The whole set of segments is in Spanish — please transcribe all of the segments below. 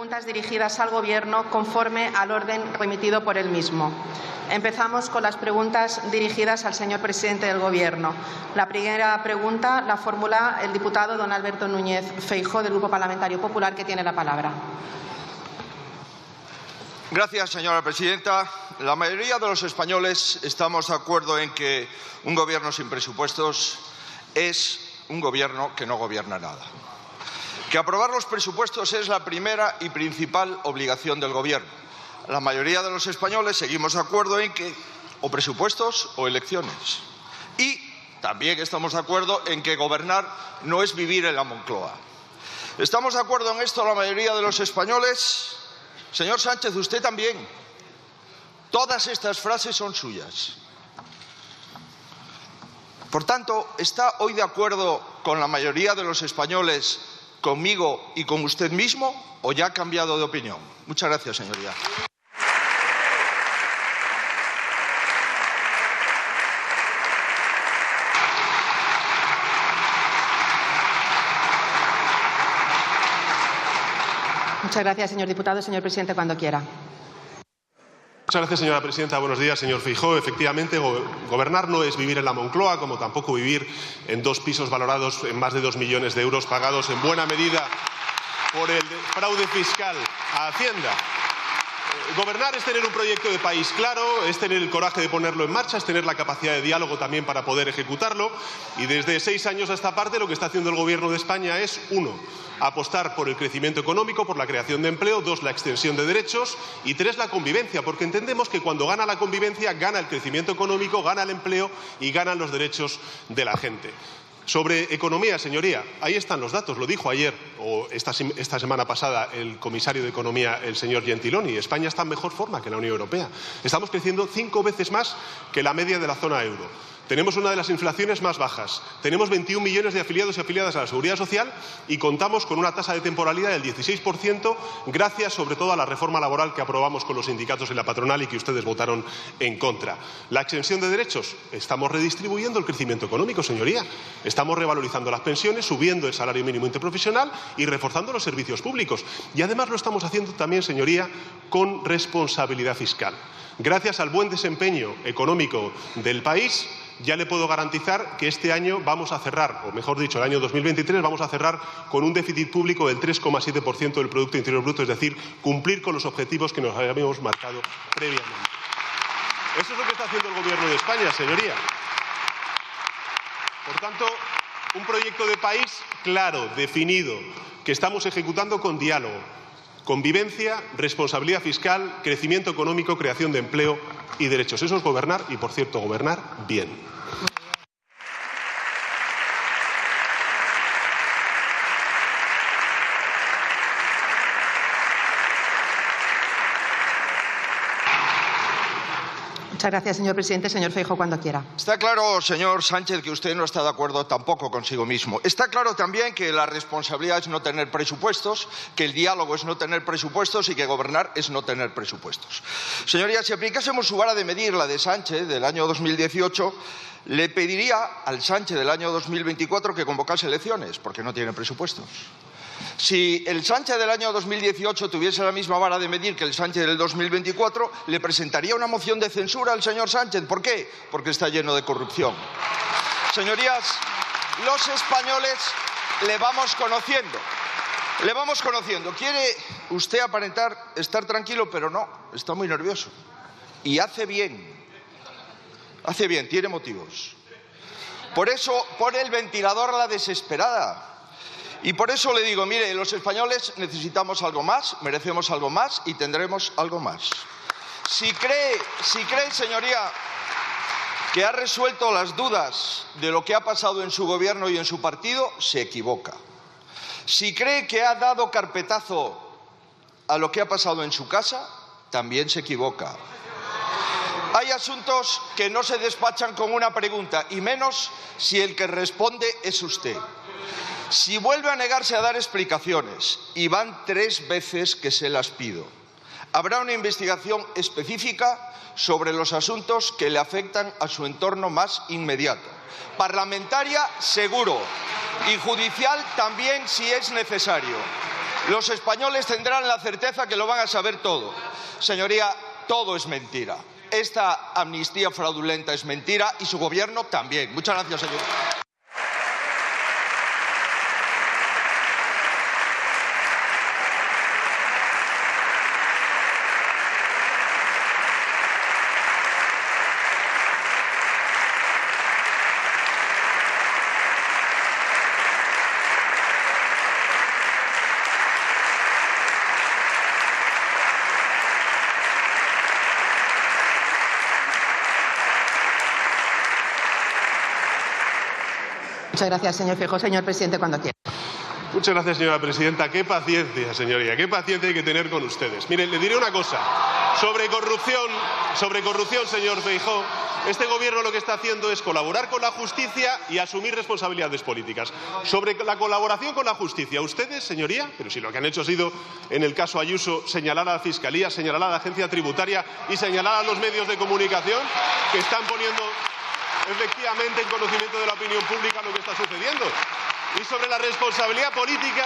preguntas dirigidas al Gobierno conforme al orden remitido por el mismo. Empezamos con las preguntas dirigidas al señor presidente del Gobierno. La primera pregunta la formula el diputado don Alberto Núñez Feijóo, del Grupo Parlamentario Popular, que tiene la palabra. Gracias, señora presidenta. La mayoría de los españoles estamos de acuerdo en que un Gobierno sin presupuestos es un Gobierno que no gobierna nada. Que aprobar los presupuestos es la primera y principal obligación del Gobierno. La mayoría de los españoles seguimos de acuerdo en que o presupuestos o elecciones. Y también estamos de acuerdo en que gobernar no es vivir en la Moncloa. ¿Estamos de acuerdo en esto la mayoría de los españoles? Señor Sánchez, usted también. Todas estas frases son suyas. Por tanto, ¿está hoy de acuerdo con la mayoría de los españoles, conmigo y con usted mismo, o ya ha cambiado de opinión? Muchas gracias, señoría. Muchas gracias, señor diputado. Señor presidente, cuando quiera. Muchas gracias, señora presidenta. Buenos días, señor Feijóo. Efectivamente, gobernar no es vivir en la Moncloa, como tampoco vivir en 2 pisos valorados en más de 2 millones de euros, pagados en buena medida por el fraude fiscal a Hacienda. Gobernar es tener un proyecto de país claro, es tener el coraje de ponerlo en marcha, es tener la capacidad de diálogo también para poder ejecutarlo. Y desde 6 años a esta parte lo que está haciendo el Gobierno de España es, 1, apostar por el crecimiento económico, por la creación de empleo, 2, la extensión de derechos y 3, la convivencia, porque entendemos que cuando gana la convivencia, gana el crecimiento económico, gana el empleo y ganan los derechos de la gente. Sobre economía, señoría, ahí están los datos. Lo dijo ayer o esta semana pasada el comisario de Economía, el señor Gentiloni. España está en mejor forma que la Unión Europea. Estamos creciendo 5 veces más que la media de la zona euro. Tenemos una de las inflaciones más bajas. Tenemos 21 millones de afiliados y afiliadas a la Seguridad Social y contamos con una tasa de temporalidad del 16%, gracias sobre todo a la reforma laboral que aprobamos con los sindicatos y la patronal y que ustedes votaron en contra. La exención de derechos. Estamos redistribuyendo el crecimiento económico, señoría. Estamos revalorizando las pensiones, subiendo el salario mínimo interprofesional y reforzando los servicios públicos. Y además lo estamos haciendo también, señoría, con responsabilidad fiscal. Gracias al buen desempeño económico del país, ya le puedo garantizar que este año vamos a cerrar, o mejor dicho, el año 2023 vamos a cerrar con un déficit público del 3,7% del Producto Interior Bruto, es decir, cumplir con los objetivos que nos habíamos marcado previamente. Eso es lo que está haciendo el Gobierno de España, señoría. Por tanto, un proyecto de país claro, definido, que estamos ejecutando con diálogo, convivencia, responsabilidad fiscal, crecimiento económico, creación de empleo y derechos. Eso es gobernar y, por cierto, gobernar bien. Muchas gracias, señor presidente. Señor Feijóo, cuando quiera. Está claro, señor Sánchez, que usted no está de acuerdo tampoco consigo mismo. Está claro también que la responsabilidad es no tener presupuestos, que el diálogo es no tener presupuestos y que gobernar es no tener presupuestos. Señorías, si aplicásemos su vara de medir, la de Sánchez del año 2018, le pediría al Sánchez del año 2024 que convocase elecciones, porque no tiene presupuestos. Si el Sánchez del año 2018 tuviese la misma vara de medir que el Sánchez del 2024, le presentaría una moción de censura al señor Sánchez. ¿Por qué? Porque está lleno de corrupción. Señorías, los españoles le vamos conociendo. Le vamos conociendo. Quiere usted aparentar estar tranquilo, pero no, está muy nervioso. Y hace bien. Hace bien, tiene motivos. Por eso pone el ventilador a la desesperada. Y por eso le digo, mire, los españoles necesitamos algo más, merecemos algo más y tendremos algo más. Si cree, señoría, que ha resuelto las dudas de lo que ha pasado en su gobierno y en su partido, se equivoca. Si cree que ha dado carpetazo a lo que ha pasado en su casa, también se equivoca. Hay asuntos que no se despachan con una pregunta, y menos si el que responde es usted. Si vuelve a negarse a dar explicaciones, y van 3 veces que se las pido, habrá una investigación específica sobre los asuntos que le afectan a su entorno más inmediato. Parlamentaria, seguro, y judicial también si es necesario. Los españoles tendrán la certeza que lo van a saber todo. Señoría, todo es mentira. Esta amnistía fraudulenta es mentira y su gobierno también. Muchas gracias, señor. Muchas gracias, señor Feijóo. Señor presidente, cuando quiera. Muchas gracias, señora presidenta. Qué paciencia, señoría, qué paciencia hay que tener con ustedes. Mire, le diré una cosa. Sobre corrupción, señor Feijóo, este gobierno lo que está haciendo es colaborar con la justicia y asumir responsabilidades políticas. Sobre la colaboración con la justicia, ustedes, señoría, pero si lo que han hecho ha sido, en el caso Ayuso, señalar a la Fiscalía, señalar a la Agencia Tributaria y señalar a los medios de comunicación que están poniendo efectivamente en conocimiento de la opinión pública lo que está sucediendo. Y sobre la responsabilidad política,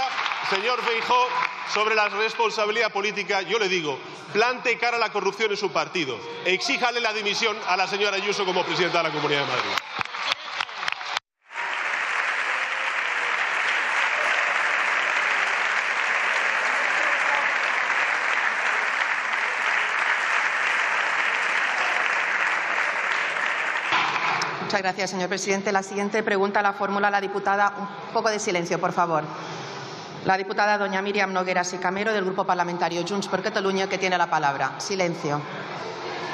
señor Feijóo, sobre la responsabilidad política, yo le digo, plante cara a la corrupción en su partido, exíjale la dimisión a la señora Ayuso como presidenta de la Comunidad de Madrid. Muchas gracias, señor presidente. La siguiente pregunta la formula la diputada. Un poco de silencio, por favor. La diputada doña Míriam Nogueras y Camero, del Grupo Parlamentario Junts per Catalunya, que tiene la palabra. Silencio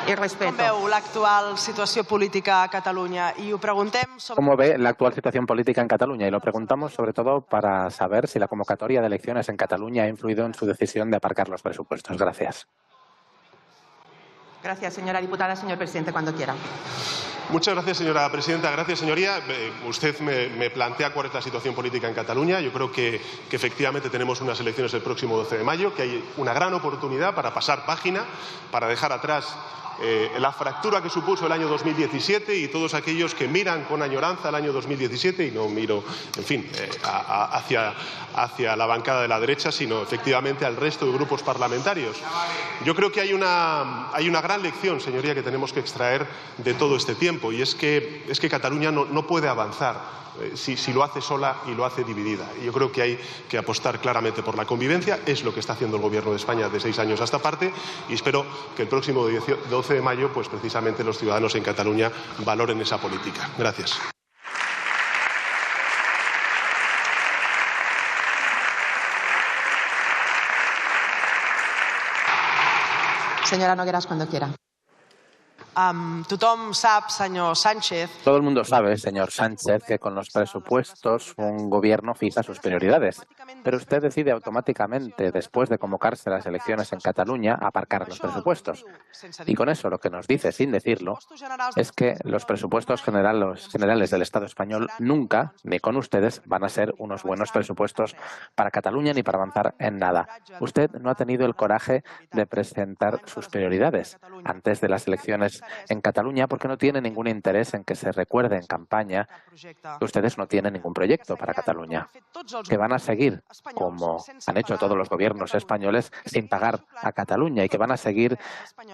y respeto. Com veu l'actual situació política a Catalunya? I ho preguntem sobre... ¿Cómo ve la actual situación política en Cataluña? Y lo preguntamos sobre todo para saber si la convocatoria de elecciones en Cataluña ha influido en su decisión de aparcar los presupuestos. Gracias. Gracias, señora diputada. Señor presidente, cuando quiera. Muchas gracias, señora presidenta. Gracias, señoría. Usted me plantea cuál es la situación política en Cataluña. Yo creo que efectivamente tenemos unas elecciones el próximo 12 de mayo, que hay una gran oportunidad para pasar página, para dejar atrás la fractura que supuso el año 2017 y todos aquellos que miran con añoranza el año 2017 y no miro, en fin, hacia la bancada de la derecha, sino efectivamente al resto de grupos parlamentarios. Yo creo que hay una gran lección, señoría, que tenemos que extraer de todo este tiempo y es que Cataluña no puede avanzar si lo hace sola y lo hace dividida. Yo creo que hay que apostar claramente por la convivencia, es lo que está haciendo el Gobierno de España de 6 años a esta parte y espero que el próximo 12 de mayo, pues precisamente los ciudadanos en Cataluña valoren esa política. Gracias. Señora Nogueras, cuando quiera. Tothom sap, senyor Sánchez... Todo el mundo sabe, señor Sánchez, que con los presupuestos un gobierno fija sus prioridades. Pero usted decide automáticamente, después de convocarse las elecciones en Cataluña, aparcar los presupuestos. Y con eso lo que nos dice, sin decirlo, es que los presupuestos generales del Estado español nunca, ni con ustedes, van a ser unos buenos presupuestos para Cataluña ni para avanzar en nada. Usted no ha tenido el coraje de presentar sus prioridades antes de las elecciones en Cataluña porque no tiene ningún interés en que se recuerde en campaña que ustedes no tienen ningún proyecto para Cataluña, que van a seguir, como han hecho todos los gobiernos españoles, sin pagar a Cataluña y que van a seguir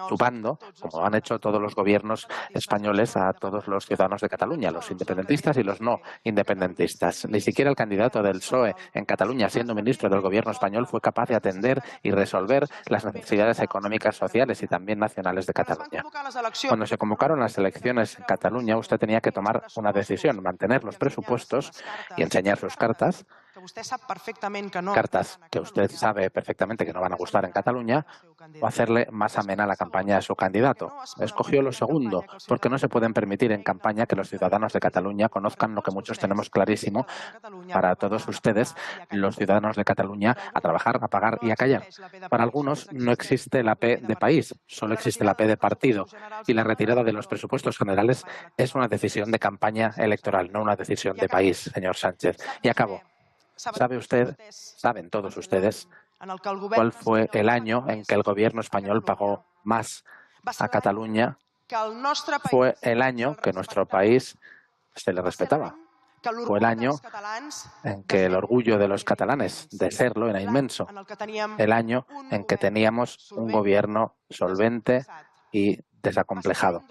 chupando, como han hecho todos los gobiernos españoles, a todos los ciudadanos de Cataluña, los independentistas y los no independentistas. Ni siquiera el candidato del PSOE en Cataluña, siendo ministro del gobierno español, fue capaz de atender y resolver las necesidades económicas, sociales y también nacionales de Cataluña. Cuando se convocaron las elecciones en Cataluña, usted tenía que tomar una decisión, mantener los presupuestos y enseñar sus cartas que usted sabe perfectamente que no van a gustar en Cataluña, o hacerle más amena la campaña a su candidato. Escogió lo segundo, porque no se pueden permitir en campaña que los ciudadanos de Cataluña conozcan lo que muchos tenemos clarísimo para todos ustedes, los ciudadanos de Cataluña, a trabajar, a pagar y a callar. Para algunos no existe la P de país, solo existe la P de partido, y la retirada de los presupuestos generales es una decisión de campaña electoral, no una decisión de país, señor Sánchez. Y acabo. ¿Sabe usted, saben todos ustedes, cuál fue el año en que el gobierno español pagó más a Cataluña? Fue el año que nuestro país se le respetaba. Fue el año en que el orgullo de los catalanes de serlo era inmenso. El año en que teníamos un gobierno solvente y desacomplejado.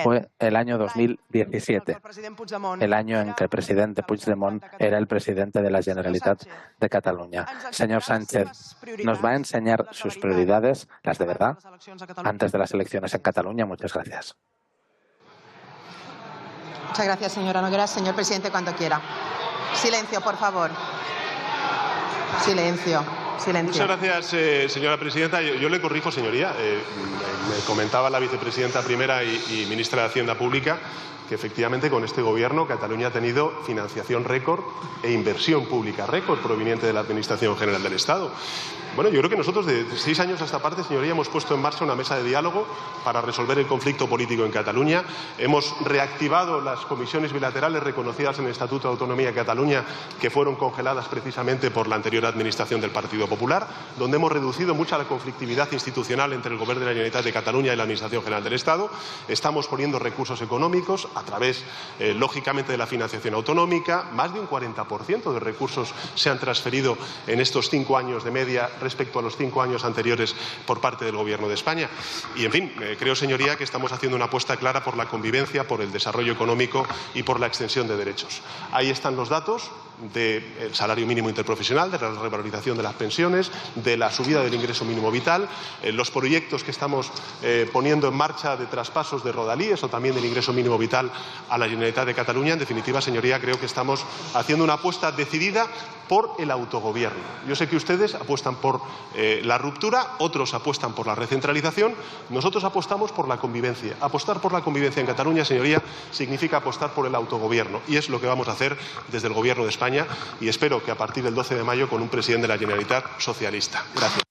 Fue el año 2017, el año en que el presidente Puigdemont era el presidente de la Generalitat de Cataluña. Señor Sánchez, ¿nos va a enseñar sus prioridades, las de verdad, antes de las elecciones en Cataluña? Muchas gracias. Muchas gracias, señora Nogueras. Señor presidente, cuando quiera. Silencio, por favor. Silencio. Silencio. Muchas gracias, señora presidenta. Yo le corrijo, señoría. Me comentaba la vicepresidenta primera y ministra de Hacienda Pública que efectivamente con este gobierno Cataluña ha tenido financiación récord e inversión pública récord proveniente de la Administración General del Estado. Bueno, yo creo que nosotros de 6 años a esta parte, señoría, hemos puesto en marcha una mesa de diálogo para resolver el conflicto político en Cataluña. Hemos reactivado las comisiones bilaterales reconocidas en el Estatuto de Autonomía de Cataluña, que fueron congeladas precisamente por la anterior administración del Partido Popular, donde hemos reducido mucha la conflictividad institucional entre el Gobierno de la Generalitat de Cataluña y la Administración General del Estado. Estamos poniendo recursos económicos a través, lógicamente, de la financiación autonómica. Más de un 40% de recursos se han transferido en estos 5 años de media respecto a los 5 años anteriores por parte del Gobierno de España. Y, en fin, creo, señoría, que estamos haciendo una apuesta clara por la convivencia, por el desarrollo económico y por la extensión de derechos. Ahí están los datos del salario mínimo interprofesional, de la revalorización de las pensiones, de la subida del ingreso mínimo vital, los proyectos que estamos poniendo en marcha de traspasos de rodalíes o también del ingreso mínimo vital a la Generalitat de Cataluña. En definitiva, señoría, creo que estamos haciendo una apuesta decidida por el autogobierno. Yo sé que ustedes apuestan por la ruptura, otros apuestan por la recentralización, nosotros apostamos por la convivencia. Apostar por la convivencia en Cataluña, señoría, significa apostar por el autogobierno y es lo que vamos a hacer desde el Gobierno de España y espero que a partir del 12 de mayo con un presidente de la Generalitat socialista. Gracias.